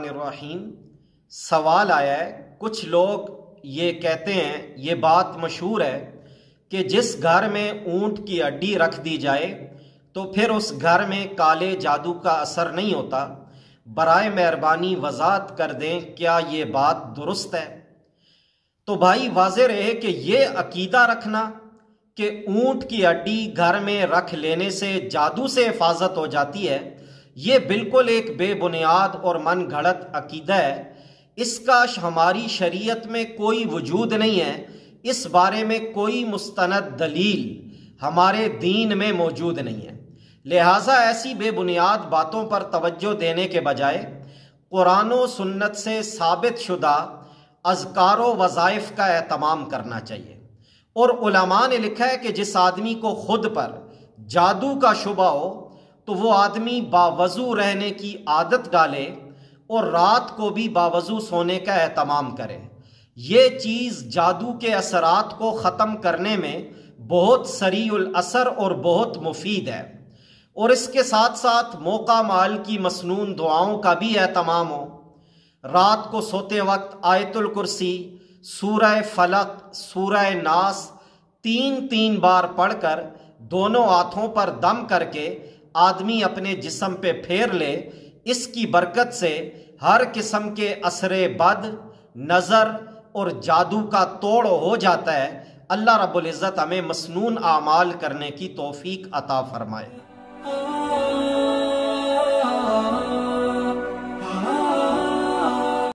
الرحمن الرحیم۔ سوال آیا ہے، کچھ لوگ یہ کہتے ہیں، یہ بات مشہور ہے کہ جس گھر میں اونٹ کی ہڈی رکھ دی جائے تو پھر اس گھر میں کالے جادو کا اثر نہیں ہوتا۔ برائے مہربانی وضاحت کر دیں کیا یہ بات درست ہے؟ تو بھائی واضح رہے کہ یہ عقیدہ رکھنا کہ اونٹ کی ہڈی گھر میں رکھ لینے سے جادو سے حفاظت ہو جاتی ہے، یہ بالکل ایک بے بنیاد اور من گھڑت عقیدہ ہے۔ اس کا ہماری شریعت میں کوئی وجود نہیں ہے، اس بارے میں کوئی مستند دلیل ہمارے دین میں موجود نہیں ہے۔ لہٰذا ایسی بے بنیاد باتوں پر توجہ دینے کے بجائے قرآن و سنت سے ثابت شدہ اذکار و وظائف کا اہتمام کرنا چاہیے۔ اور علماء نے لکھا ہے کہ جس آدمی کو خود پر جادو کا شبہ ہو تو وہ آدمی باوضو رہنے کی عادت ڈالے اور رات کو بھی باوضو سونے کا اہتمام کرے۔ یہ چیز جادو کے اثرات کو ختم کرنے میں بہت سریع الاثر اور بہت مفید ہے۔ اور اس کے ساتھ ساتھ موقع مال کی مسنون دعاؤں کا بھی اہتمام ہو۔ رات کو سوتے وقت آیت الکرسی، سورہ فلق، سورہ ناس 3 بار پڑھ کر دونوں ہاتھوں پر دم کر کے آدمی اپنے جسم پہ پھیر لے۔ اس کی برکت سے ہر قسم کے اثر بد، نظر اور جادو کا توڑ ہو جاتا ہے۔ اللہ رب العزت ہمیں مسنون اعمال کرنے کی توفیق عطا فرمائے۔